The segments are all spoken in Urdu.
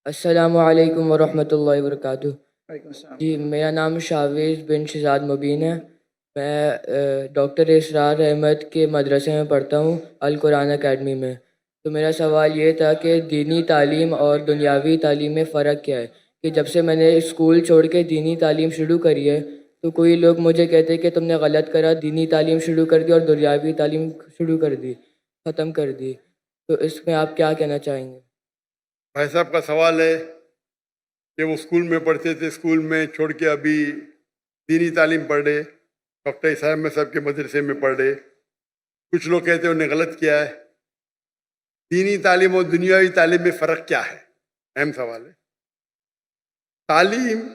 السلام علیکم ورحمۃ اللہ وبرکاتہ۔ وعلیکم السلام۔ جی، میرا نام شاویز بن شہزاد مبین ہے۔ میں ڈاکٹر اسرار احمد کے مدرسے میں پڑھتا ہوں، القرآن اکیڈمی میں۔ تو میرا سوال یہ تھا کہ دینی تعلیم اور دنیاوی تعلیم میں فرق کیا ہے؟ کہ جب سے میں نے اسکول چھوڑ کے دینی تعلیم شروع کری ہے تو کوئی لوگ مجھے کہتے ہیں کہ تم نے غلط کرا، دینی تعلیم شروع کر دی اور دنیاوی تعلیم شروع کر دی، ختم کر دی۔ تو اس میں آپ کیا کہنا چاہیں گے؟ بھائی صاحب کا سوال ہے کہ وہ اسکول میں پڑھتے تھے، اسکول میں چھوڑ کے ابھی دینی تعلیم پڑھ رہے، ڈاکٹر صاحب میں صاحب کے مدرسے میں پڑھ رہے۔ کچھ لوگ کہتے ہیں انہوں نے غلط کیا ہے۔ دینی تعلیم اور دنیاوی تعلیم میں فرق کیا ہے؟ اہم سوال ہے۔ تعلیم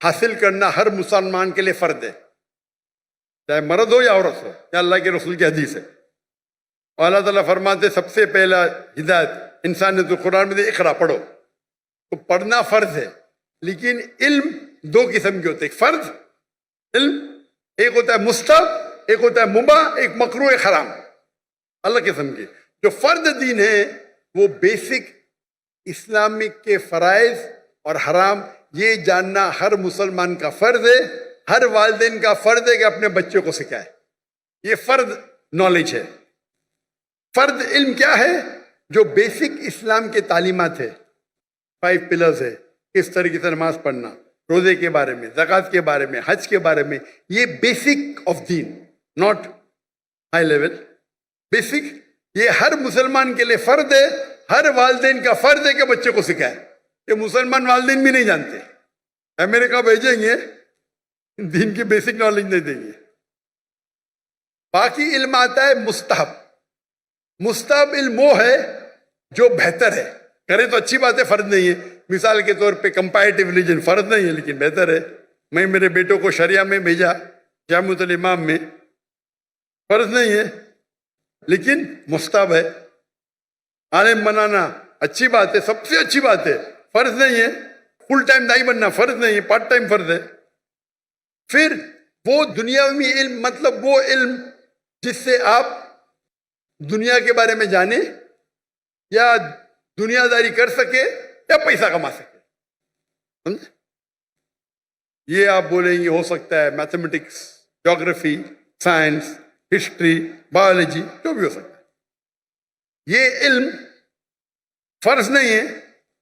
حاصل کرنا ہر مسلمان کے لیے فرض ہے، چاہے مرد ہو یا عورت ہو، یا اللہ کے رسول کی حدیث ہے۔ اور اللہ تعالیٰ فرماتے سب سے پہلا ہدایت انسان نے تو قرآن میں دے، اقرا پڑھو۔ تو پڑھنا فرض ہے، لیکن علم دو قسم کے ہوتے ہیں۔ ایک فرض علم، ایک ہوتا ہے مستحب، ایک ہوتا ہے مباح، ایک مکروہ، ایک حرام، الگ قسم کے۔ جو فرض دین ہے وہ بیسک اسلامک کے فرائض اور حرام یہ جاننا ہر مسلمان کا فرض ہے، ہر والدین کا فرض ہے کہ اپنے بچوں کو سکھائے۔ یہ فرض نالج ہے۔ فرض علم کیا ہے؟ جو بیسک اسلام کے تعلیمات ہے، 5 پلرز ہے، کس طریقے سے نماز پڑھنا، روزے کے بارے میں، زکوٰۃ کے بارے میں، حج کے بارے میں، یہ بیسک آف دین، ناٹ ہائی لیول، بیسک۔ یہ ہر مسلمان کے لیے فرض ہے، ہر والدین کا فرض ہے کہ بچے کو سکھائے۔ یہ مسلمان والدین بھی نہیں جانتے، امریکہ بھیجیں گے دین کی بیسک نالج نہیں دیں گے۔ باقی علم آتا ہے مستحب۔ مستحب علم وہ ہے جو بہتر ہے، کرے تو اچھی بات ہے، فرض نہیں ہے۔ مثال کے طور پہ کمپیریٹیو ریلیجن فرض نہیں ہے لیکن بہتر ہے۔ میں میرے بیٹوں کو شریعہ میں بھیجا، جامعۃ الامام میں، فرض نہیں ہے لیکن مستحب ہے۔ عالم بنانا اچھی بات ہے، سب سے اچھی بات ہے، فرض نہیں ہے۔ فل ٹائم دائی بننا فرض نہیں ہے، پارٹ ٹائم فرض ہے۔ پھر وہ دنیاوی علم، مطلب وہ علم جس سے آپ دنیا کے بارے میں جانیں یا دنیا داری کر سکے یا پیسہ کما سکے، سمجھے؟ یہ آپ بولیں گے ہو سکتا ہے میتھمیٹکس، جغرافی، سائنس، ہسٹری، بایولوجی، جو بھی ہو سکتا ہے۔ یہ علم فرض نہیں ہے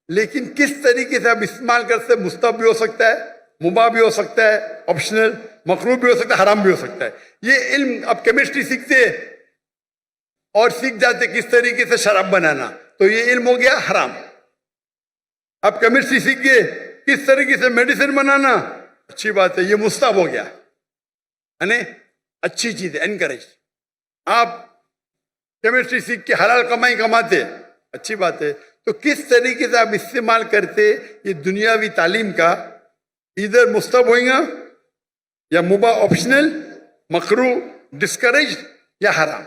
لیکن کس طریقے سے آپ استعمال کر سکتے، مستحب بھی ہو سکتا ہے، مباح بھی ہو سکتا ہے، آپشنل، مکروہ بھی ہو سکتا ہے، حرام بھی ہو سکتا ہے۔ یہ علم آپ کیمسٹری سیکھتے اور سیکھ جاتے کس طریقے سے شراب بنانا، تو یہ علم ہو گیا حرام۔ آپ کیمسٹری سیکھ گئے کس طریقے سے میڈیسن بنانا، اچھی بات ہے، یہ مستحب ہو گیا، یعنی اچھی چیز ہے، انکریج۔ آپ کیمسٹری سیکھ کے حلال کمائی کماتے، اچھی بات ہے۔ تو کس طریقے سے آپ استعمال کرتے یہ دنیاوی تعلیم کا، ادھر مستحب ہوئیں گا یا مباح، آپشنل، مکروہ، ڈسکریج یا حرام۔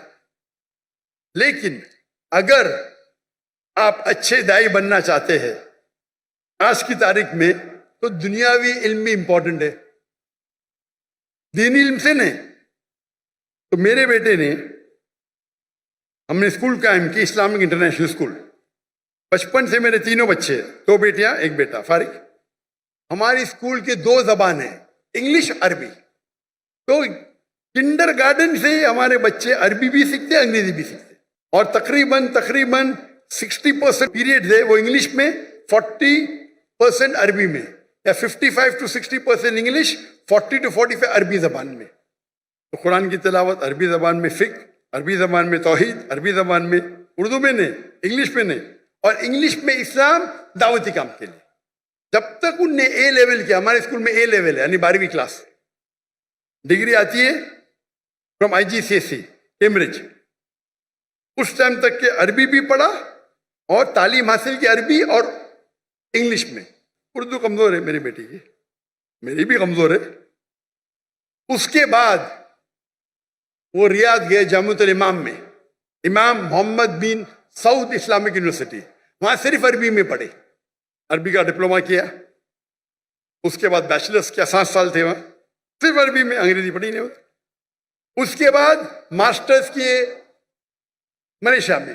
لیکن اگر آپ اچھے دائی بننا چاہتے ہیں آج کی تاریخ میں تو دنیاوی علم بھی امپورٹنٹ ہے، دینی علم سے نہیں۔ تو میرے بیٹے نے، ہم نے اسکول قائم کی، اسلامک انٹرنیشنل اسکول۔ بچپن سے میرے تینوں بچے، 2 بیٹیاں 1 بیٹا، فارغ۔ ہماری اسکول کے 2 زبان ہیں، انگلش، عربی۔ تو کنڈر گارڈن سے ہمارے بچے عربی بھی سیکھتے، انگریزی بھی سیکھتے، اور تقریباً 60% پیریڈ ہے وہ انگلش میں، 40% عربی میں، یا 55 to 60% انگلش، 40 to 45 عربی زبان میں۔ تو قرآن کی تلاوت عربی زبان میں، فقہ عربی زبان میں، توحید عربی زبان میں، اردو میں نہیں، انگلش میں نہیں، اور انگلش میں اسلام دعوتی کام کے لیے۔ جب تک ان نے اے لیول کیا، ہمارے اسکول میں اے لیول ہے، یعنی 12ویں کلاس، ڈگری آتی ہے فرام IGCSE کیمبرج، اس ٹائم تک کہ عربی بھی پڑھا اور تعلیم حاصل کی عربی اور انگلش میں۔ اردو کمزور ہے میری بیٹی کی، میری بھی کمزور ہے۔ اس کے بعد وہ ریاض گئے جامعۃ الامام میں، امام محمد بن سعود اسلامک یونیورسٹی، وہاں صرف عربی میں پڑھے، عربی کا ڈپلوما کیا، اس کے بعد بیچلرس کیا، 7 سال تھے وہاں، صرف عربی میں، انگریزی پڑھی نہیں ہوتی۔ اس کے بعد ماسٹرز کیے ملیشیا میں،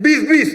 20-20,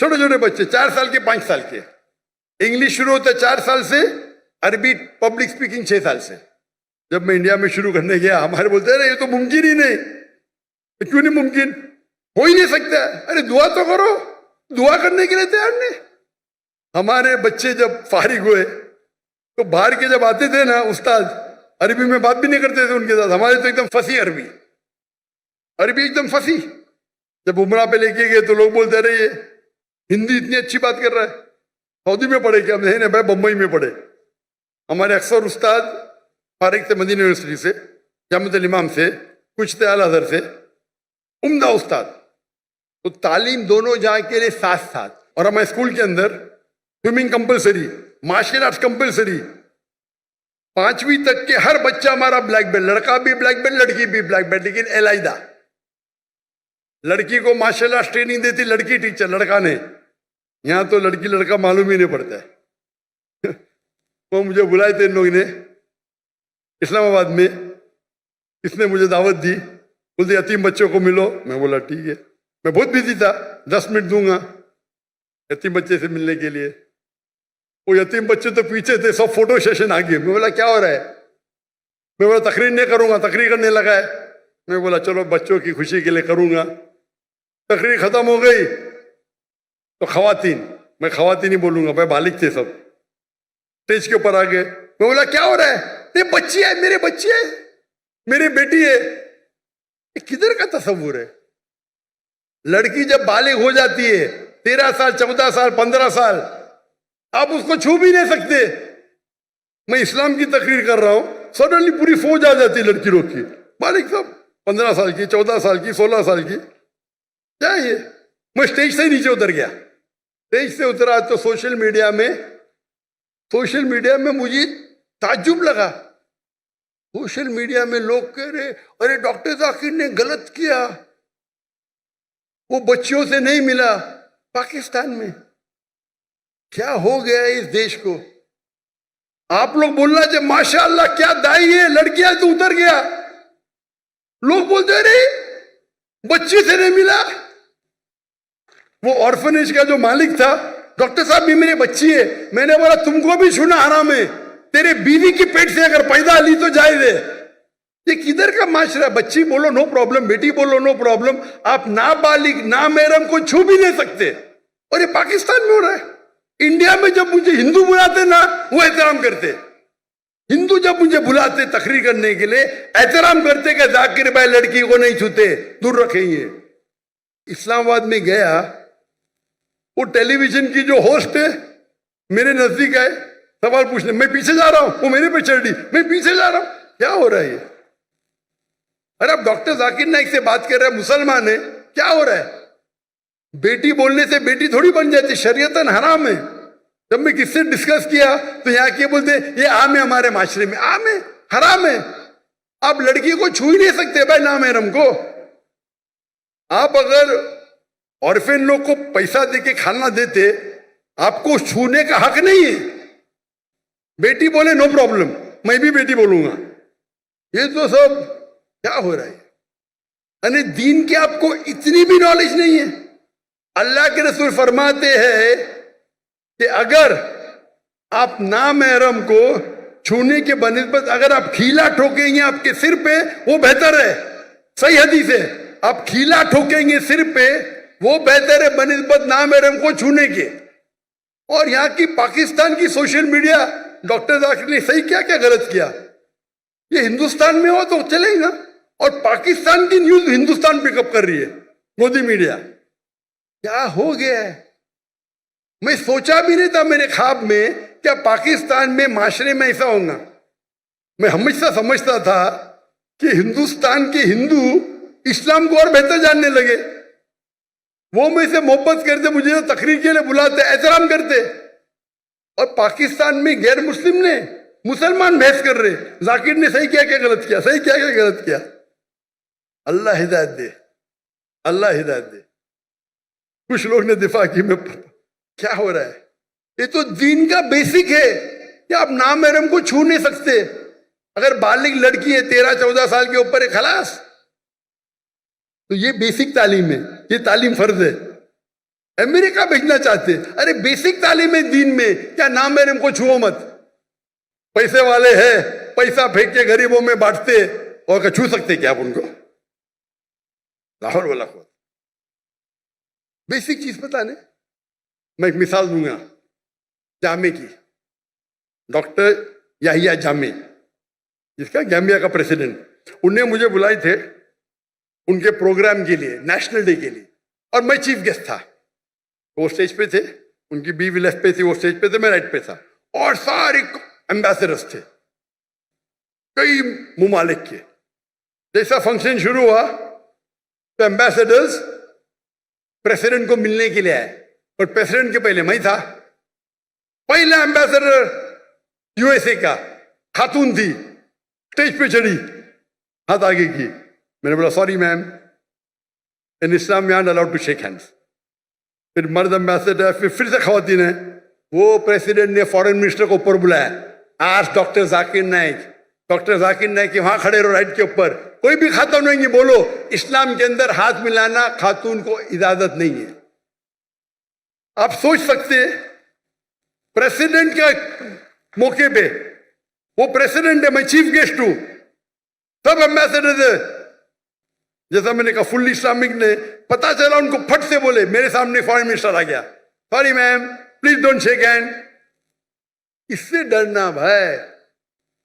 چھوٹے چھوٹے بچے 4 سال کے 5 سال کے. انگلش شروع ہوتا ہے 4 سال سے, عربی پبلک اسپیکنگ 6 سال سے. جب میں انڈیا میں شروع کرنے گیا ہمارے بولتے ہیں یہ تو ممکن ہی نہیں. کیوں نہیں ممکن؟ ہو ہی نہیں سکتا. ارے دعا تو کرو, دعا کرنے کے لیے تیار نہیں. ہمارے بچے جب فارغ ہوئے تو باہر کے جب آتے تھے نا استاد, عربی میں بات بھی نہیں کرتے تھے ان کے ساتھ. ہمارے تو ایک دم فصیح عربی ایک دم فصیح. جب عمرہ پہ لے کے گئے تو لوگ بولتے رہے یہ ہندی اتنی اچھی بات کر رہا ہے, سعودی میں پڑھے کیا؟ نہیں بھائی بمبئی میں پڑھے. ہمارے اکثر استاد فارغ تھے مدینہ یونیورسٹی سے, جامعۃ الامام سے, کچھ تھے اعلیٰ حضرت سے, عمدہ استاد. تو تعلیم دونوں جہاں کے لیے ساتھ ساتھ. اور ہمارے اسکول کے اندر swimming compulsory, martial arts compulsory. 5ویں تک کے ہر بچہ ہمارا بلیک بیلٹ, لڑکا بھی بلیک بیلٹ لڑکی بھی بلیک بیلٹ, لیکن علیحدہ. لڑکی کو مارشل آرٹس ٹریننگ دیتی لڑکی ٹیچر, لڑکا نے. یہاں تو لڑکی لڑکا معلوم ہی نہیں پڑتا ہے. وہ مجھے بلائے تھے ان لوگوں نے اسلام آباد میں, اس نے مجھے دعوت دی, بولتے یتیم بچوں کو ملو. میں بولا ٹھیک ہے. میں بہت بزی تھا, 10 منٹ دوں گا یتیم بچے سے ملنے کے لیے. وہ یتیم بچے تو پیچھے تھے, سب فوٹو سیشن آگے. میں بولا کیا ہو رہا ہے؟ میں بولا تقریر نہیں کروں گا. تقریر کرنے لگا ہے. میں بولا چلو بچوں کی خوشی کے لیے کروں گا. تقریر ختم ہو گئی تو خواتین, میں خواتین ہی بولوں گا, بھائی بالغ تھے سب, اسٹیج کے اوپر آ گئے. میں بولا کیا ہو رہا ہے؟ یہ بچی ہے, میرے بچی ہے, میری بیٹی ہے. یہ کدھر کا تصور ہے؟ لڑکی جب بالغ ہو جاتی ہے 13 سال 14 سال 15 سال, آپ اس کو چھو بھی نہیں سکتے. میں اسلام کی تقریر کر رہا ہوں, سڈنلی پوری فوج آ جاتی ہے لڑکی لوگ کی, بالغ سب 15 سال کی 14 سال کی 16 سال کی. کیا یہ؟ میں اسٹیج سے ہی نیچے اتر گیا. اسٹیج سے اترا تو سوشل میڈیا میں مجھے تعجب لگا. سوشل میڈیا میں لوگ کہہ رہے ارے ڈاکٹر ذاکر نے غلط کیا, وہ بچیوں سے نہیں ملا. پاکستان میں کیا ہو گیا ہے اس دیش کو؟ آپ لوگ بولنا چاہے ماشاء اللہ کیا دائی ہے, لڑکیاں تو اتر گیا. لوگ بولتے رہے بچی سے نہیں ملا. وہ آرفنیج کا جو مالک تھا, ڈاکٹر صاحب بھی میری بچی ہے. میں نے بولا تم کو بھی چھونا حرام ہے, تیرے بیوی کی پیٹ سے اگر پیدا لی تو جائز ہے. یہ کدھر کا معاشرہ ہے؟ بچی بولو نو پرابلم, بیٹی بولو نو پرابلم, آپ نابالغ نامحرم کو چھو بھی نہیں سکتے. اور یہ پاکستان میں ہو رہا ہے. انڈیا میں جب مجھے ہندو بلاتے نا وہ احترام کرتے. ہندو جب مجھے بلاتے تقریر کرنے کے لیے احترام کرتے کہ ذاکر بھائی لڑکی کو نہیں چھوتے, دور رکھیں. یہ اسلام آباد میں گیا, وہ ٹیلی ویژن کی جو ہوسٹ ہے میرے نزدیک آئے سوال پوچھنے. میں پیچھے جا رہا ہوں, وہ میرے پہ چڑھ رہی, میں پیچھے جا رہا ہوں. کیا ہو رہا ہے یہ؟ ارے اب ڈاکٹر ذاکر نائک سے بات کر رہا ہے, مسلمان ہے, کیا ہو رہا ہے؟ بیٹی بولنے سے بیٹی تھوڑی بن جاتی, شریعتاً حرام ہے. جب میں کس سے ڈسکس کیا تو یہاں کے بولتے یہ عام ہے ہمارے معاشرے میں, عام ہے, حرام ہے. آپ لڑکی کو چھو ہی نہیں سکتے بھائی نامحرم کو. آپ اگر عورفین لوگ کو پیسہ دے کے کھانا دیتے, آپ کو چھونے کا حق نہیں ہے. بیٹی بولے نو پرابلم, میں بھی بیٹی بولوں گا. یہ تو سب کیا ہو رہا ہے؟ یعنی دین کے آپ کو اتنی بھی نالج نہیں ہے. اللہ کے رسول فرماتے ہیں کہ اگر آپ نامحرم کو چھونے کے بنسبت اگر آپ کھیلا ٹھوکیں گے آپ کے سر پہ وہ بہتر ہے. صحیح حدیث ہے, آپ کھیلا ٹھوکیں گے سر پہ وہ بہتر ہے بنسبت نامحرم کو چھونے کے. اور یہاں کی پاکستان کی سوشل میڈیا, ڈاکٹر ذاکر نے صحیح کیا کیا غلط کیا؟ یہ ہندوستان میں ہو تو چلے گا, اور پاکستان کی نیوز ہندوستان پک اپ کر رہی ہے مودی میڈیا. کیا ہو گیا ہے؟ میں سوچا بھی نہیں تھا میرے خواب میں کیا پاکستان میں معاشرے میں ایسا ہوگا. میں ہمیشہ سمجھتا تھا کہ ہندوستان کے ہندو اسلام کو اور بہتر جاننے لگے. وہ مجھ سے محبت کرتے, مجھے تقریر کے لیے بلاتے, احترام کرتے. اور پاکستان میں غیر مسلم نے مسلمان بحث کر رہے, ذاکر نے صحیح کیا کیا غلط کیا, صحیح کیا کیا غلط کیا. اللہ ہدایت دے, اللہ ہدایت دے. کچھ لوگ نے دفاع کی. میں کیا ہو رہا ہے؟ یہ تو دین کا بیسک ہے کہ آپ نامحرم کو چھو نہیں سکتے. اگر بالغ لڑکی ہے 13-14 سال کے اوپر ہے خلاص. تو یہ بیسک تعلیم ہے, یہ تعلیم فرض ہے. امریکہ بھیجنا چاہتے. ارے بیسک تعلیم ہے دین میں, کیا نام ہے کو چھوؤ مت. پیسے والے ہیں, پیسہ پھینک کے غریبوں میں بانٹتے, اور کہ چھو سکتے کیا آپ ان کو؟ لاہور والا کو بیسک چیز پتا نہیں. میں ایک مثال دوں گا جامع کی. ڈاکٹر یحییٰ جامع, جس کا گیمبیا کا پریسیڈنٹ, انہیں مجھے بلائے تھے ان کے پروگرام کے لیے, نیشنل ڈے کے لیے, اور میں چیف گیسٹ تھا. وہ اسٹیج پہ تھے, ان کی بیوی لیفٹ پہ تھی, وہ اسٹیج پہ تھے, میں رائٹ پہ تھا, اور سارے ایمبیسڈرز تھے کئی ممالک کے. جیسا فنکشن شروع ہوا تو ایمبیسڈرز پریسیڈنٹ کو ملنے کے لیے آئے, اور پریسیڈنٹ کے پہلے میں تھا. پہلا ایمبیسڈر یو ایس اے کا خاتون تھی, اسٹیج پہ چڑھی, ہاتھ آگے کی. میں نے بولا sorry ma'am, in Islam we are not allowed to shake hands. پھر مرد ایمبیسڈر, پھر سے خواتین ہیں. وہ پریسیڈنٹ نے فارن منسٹر کو اوپر بلایا, آج ڈاکٹر ذاکر نائک, ڈاکٹر ذاکر نائک وہاں کھڑے رہو رائٹ کے اوپر, کوئی بھی خاتون نہیں بولو, اسلام کے اندر ہاتھ ملانا خاتون کو اجازت نہیں ہے. آپ سوچ سکتے پریسیڈنٹ کے موقع پہ, وہ پریسیڈنٹ ہے, میں چیف گیسٹ ہوں, سب ایمبیسڈر ہے. جیسا میں نے کہا فلی اسلامک نے, پتا چلا ان کو پھٹ سے بولے, میرے سامنے فارن منسٹر آ گیا, sorry ma'am please don't shake hand. اس سے ڈرنا بھائی,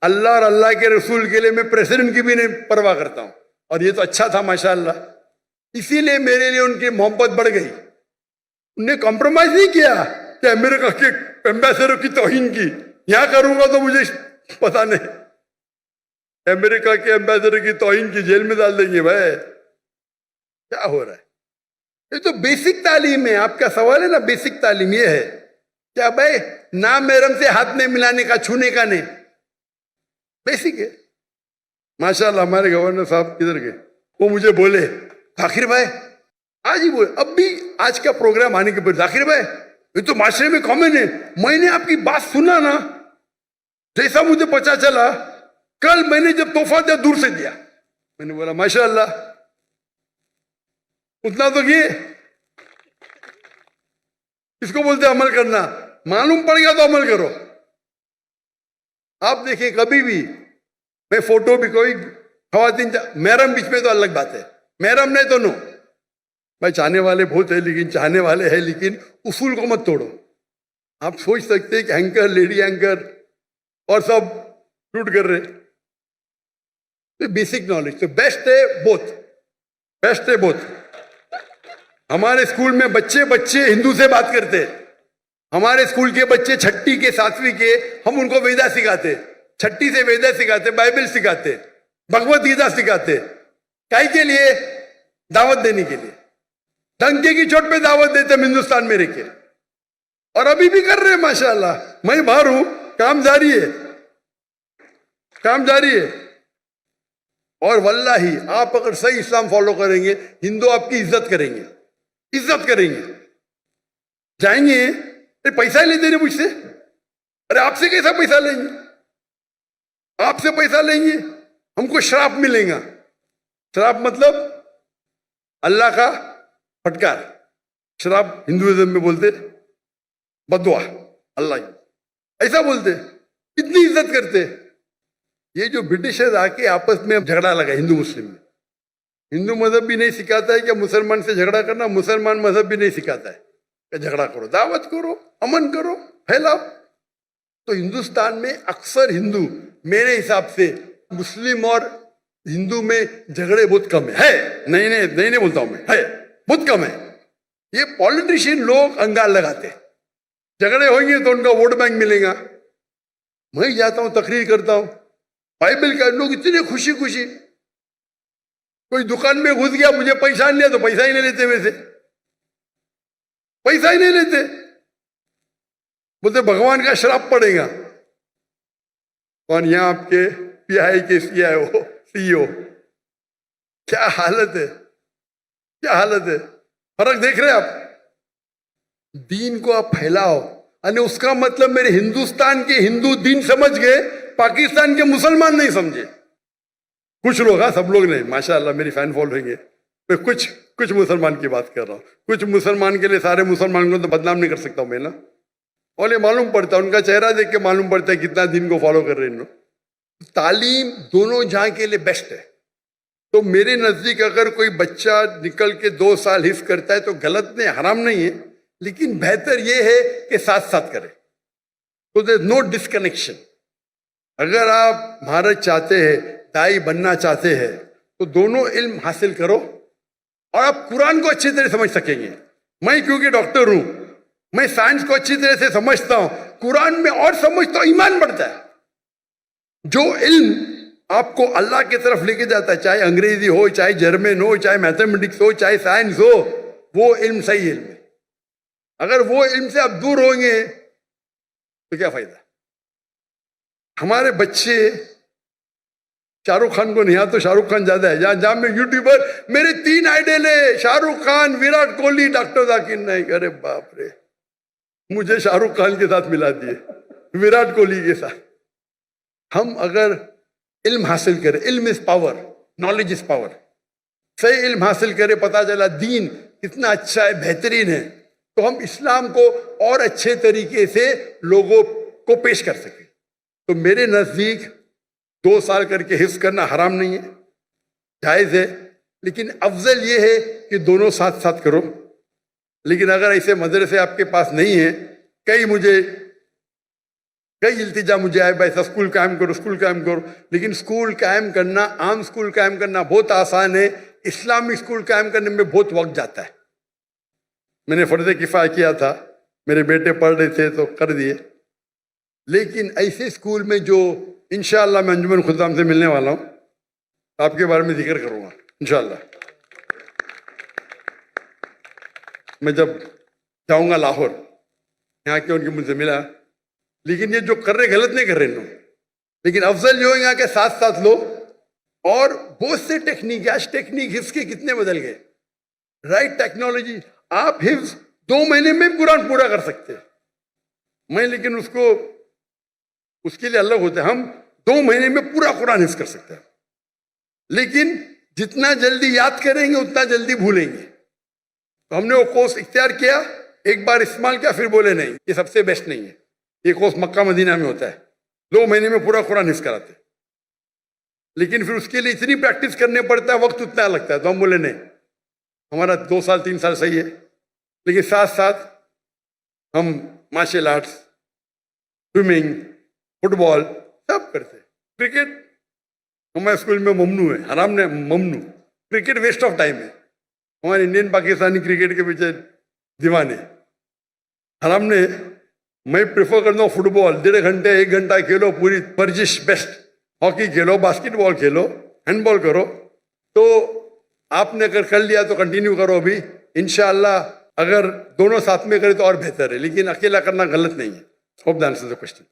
اللہ اور اللہ کے رسول کے لیے میں پریسیڈنٹ کی بھی نہیں پرواہ کرتا ہوں. اور یہ تو اچھا تھا ماشاءاللہ, اسی لیے میرے لیے ان کی محبت بڑھ گئی. انہوں نے کمپرومائز نہیں کیا کہ امریکہ کے ایمبیسڈر کی توہین کی. یہاں کروں گا تو مجھے پتا نہیں, امریکہ کے ایمبیسڈر کی توہین کی جیل میں ڈال دیں گے. بھائی کیا ہو رہا ہے؟ یہ تو بیسک تعلیم ہے. آپ کا سوال ہے نا, بیسک تعلیم یہ ہے کیا بھائی نام محرم سے ہاتھ نہیں ملانے کا, چھونے کا نہیں, بیسک ہے. ماشاءاللہ ہمارے گورنر صاحب کدھر گئے, وہ مجھے بولے ذاکر بھائی, آج ہی بولے, اب بھی آج کا پروگرام آنے کے بعد, ذاکر بھائی یہ تو معاشرے میں کامن ہے, میں نے آپ کی بات سنا نا, جیسا مجھے پتا چلا کل میں نے جب تحفہ دیا دور سے دیا. میں نے بولا ماشاءاللہ, اتنا تو یہ اس کو بولتے عمل کرنا. معلوم پڑ گیا تو عمل کرو. آپ دیکھیں کبھی بھی, میں فوٹو بھی کوئی خواتین محرم بیچ میں تو الگ بات ہے, محرم نہیں تو نو. بھائی چاہنے والے بہت ہیں, لیکن چاہنے والے ہیں, لیکن اصول کو مت توڑو. آپ سوچ سکتے کہ اینکر, لیڈی اینکر اور سب شوٹ کر رہے. بیسک نالج تو بیسٹ ہے, بوتھ بیسٹ ہے, بوتھ. ہمارے اسکول میں بچے ہندو سے بات کرتے. ہمارے اسکول کے بچے چھٹی کے ساتویں کے, ہم ان کو ویدا سکھاتے, چھٹی سے ویدا سکھاتے, بائبل سکھاتے, بھگوت گیتا سکھاتے. کائی کے لیے؟ دعوت دینے کے لیے. ڈنکے کی چوٹ پہ دعوت دیتے ہم ہندوستان میں رہ کے, اور ابھی بھی کر رہے ہیں ماشاءاللہ. میں باہر ہوں, کام جاری ہے, کام جاری ہے. اور واللہ آپ اگر صحیح اسلام فالو کریں گے, ہندو آپ کی عزت کریں گے, عزت کریں گے. جائیں گے, پیسہ ہی لیتے ہیں مجھ سے, ارے آپ سے کیسا پیسہ لیں گے, آپ سے پیسہ لیں گے, ہم کو شراپ ملے گا. شراپ مطلب اللہ کا پھٹکار. شراپ ہندوازم میں بولتے بدعا, اللہ ایسا بولتے. اتنی عزت کرتے. یہ جو برٹشرز آ کے آپس میں جھگڑا لگا ہندو مسلم میں, ہندو مذہب بھی نہیں سکھاتا ہے کہ مسلمان سے جھگڑا کرنا, مسلمان مذہب بھی نہیں سکھاتا ہے کہ جھگڑا کرو, دعوت کرو, امن کرو, پھیلاؤ. تو ہندوستان میں اکثر ہندو, میرے حساب سے مسلم اور ہندو میں جھگڑے بہت کم ہے. نہیں بولتا ہوں میں, ہے بہت کم ہے. یہ پولیٹیشین لوگ انگال لگاتے, جھگڑے ہوئیں گے تو ان کا ووٹ بینک ملے گا. میں جاتا ہوں, تقریر کرتا ہوں, بائبل کا لوگ اتنے خوشی خوشی, کوئی دکان میں گھس گیا, مجھے پیسہ نہیں لیا تو پیسہ ہی نہیں لیتے, ویسے پیسہ ہی نہیں لیتے, بولتے بھگوان کا شراپ پڑے گا. اور یہاں آپ کے پی آئی کے سی او, کیا حالت ہے, کیا حالت ہے. فرق دیکھ رہے آپ. دین کو آپ پھیلاؤ, یعنی اس کا مطلب میرے ہندوستان کے ہندو دین سمجھ گئے, پاکستان کے مسلمان نہیں سمجھے. کچھ لوگ, ہاں سب لوگ نہیں, ماشاءاللہ میری فین فالوئنگ ہے. کچھ کچھ مسلمان کی بات کر رہا ہوں. کچھ مسلمان کے لیے سارے مسلمان کو تو بدنام نہیں کر سکتا ہوں میں نا. اور یہ معلوم پڑتا ہے, ان کا چہرہ دیکھ کے معلوم پڑتا ہے کتنا دین کو فالو کر رہے ہیں. تعلیم دونوں جہاں کے لیے بیسٹ ہے. تو میرے نزدیک اگر کوئی بچہ نکل کے 2 سال حفظ کرتا ہے تو غلط نہیں, حرام نہیں ہے, لیکن بہتر یہ ہے کہ ساتھ ساتھ کرے. تو دیر نو ڈسکنیکشن. اگر آپ مہارت چاہتے ہیں, دائی بننا چاہتے ہیں, تو دونوں علم حاصل کرو اور آپ قرآن کو اچھی طرح سمجھ سکیں گے. میں کیونکہ ڈاکٹر ہوں, میں سائنس کو اچھی طرح سے سمجھتا ہوں, قرآن میں اور سمجھتا ہوں, ایمان بڑھتا ہے. جو علم آپ کو اللہ کی طرف لے کے جاتا ہے, چاہے انگریزی ہو, چاہے جرمن ہو, چاہے میتھمیٹکس ہو, چاہے سائنس ہو, وہ علم صحیح علم ہے. اگر وہ علم سے آپ دور ہوئیں گے تو کیا فائدہ. ہمارے بچے شاہ رخ خان کو نہیں آتا تو شاہ رخ خان زیادہ ہے. جہاں میں یوٹیوبر, میرے 3 آئیڈل ہیں, شاہ رخ خان, وراٹ کوہلی, ڈاکٹر ذاکر نائک. ارے باپ رے, مجھے شاہ رخ خان کے ساتھ ملا دیے, وراٹ کوہلی کے ساتھ. ہم اگر علم حاصل کرے, علم is power, knowledge is power, صحیح علم حاصل کرے, پتہ چلا دین کتنا اچھا ہے, بہترین ہے, تو ہم اسلام کو اور اچھے طریقے سے لوگوں کو پیش کر سکیں. تو میرے نزدیک 2 سال کر کے حفظ کرنا حرام نہیں ہے, جائز ہے, لیکن افضل یہ ہے کہ دونوں ساتھ ساتھ کرو. لیکن اگر ایسے مدرسے آپ کے پاس نہیں ہیں, کئی التجا مجھے آئے, بھائی اسکول قائم کرو, اسکول قائم کرو. لیکن اسکول قائم کرنا, عام اسکول قائم کرنا بہت آسان ہے, اسلامی اسکول قائم کرنے میں بہت وقت جاتا ہے. میں نے فرض کفایہ کیا تھا, میرے بیٹے پڑھ رہے تھے تو کر دیے. لیکن ایسے اسکول میں جو انشاءاللہ میں انجمن خدام سے ملنے والا ہوں, آپ کے بارے میں ذکر کروں گا انشاءاللہ. میں جب جاؤں گا لاہور, یہاں کے ان کے مجھ سے ملا, لیکن یہ جو کر رہے غلط نہیں کر رہے انہوں, لیکن افضل جو ہے کہ ساتھ ساتھ لو. اور بہت سے ٹیکنیک, آج ٹیکنیک حفظ کے کتنے بدل گئے, رائٹ ٹیکنالوجی. آپ حفظ 2 مہینے میں قرآن پورا کر سکتے ہیں. میں لیکن اس کے لیے الگ ہوتا ہے. ہم 2 مہینے میں پورا قرآن حفظ کر سکتے ہیں, لیکن جتنا جلدی یاد کریں گے اتنا جلدی بھولیں گے. تو ہم نے وہ کورس اختیار کیا, ایک بار استعمال کیا, پھر بولے نہیں یہ سب سے بیسٹ نہیں ہے. یہ کورس مکہ مدینہ میں ہوتا ہے, 2 مہینے میں پورا قرآن حفظ کراتے, لیکن پھر اس کے لیے اتنی پریکٹس کرنے پڑتا ہے, وقت اتنا لگتا ہے. تو ہم بولے نہیں, ہمارا 2 سال 3 سال صحیح ہے, لیکن ساتھ ساتھ ہم مارشل آرٹس, سوئمنگ, فٹ بال سب کرتے. کرکٹ ہمارے اسکول میں ممنوع ہے, حرام نے ممنوع. کرکٹ ویسٹ آف ٹائم ہے. ہمارے انڈین پاکستانی کرکٹ کے پیچھے دیوانے, حرام نے. میں پریفر کرتا ہوں فٹ بال, 1.5 گھنٹے 1 گھنٹہ کھیلو, پوری ورزش بیسٹ. ہاکی کھیلو, باسکٹ بال کھیلو, ہینڈ بال کرو. تو آپ نے اگر کر لیا تو کنٹینیو کرو ابھی انشاءاللہ. اگر دونوں ساتھ میں کرے تو اور بہتر ہے, لیکن اکیلا کرنا غلط نہیں ہے. Hope the answers the question.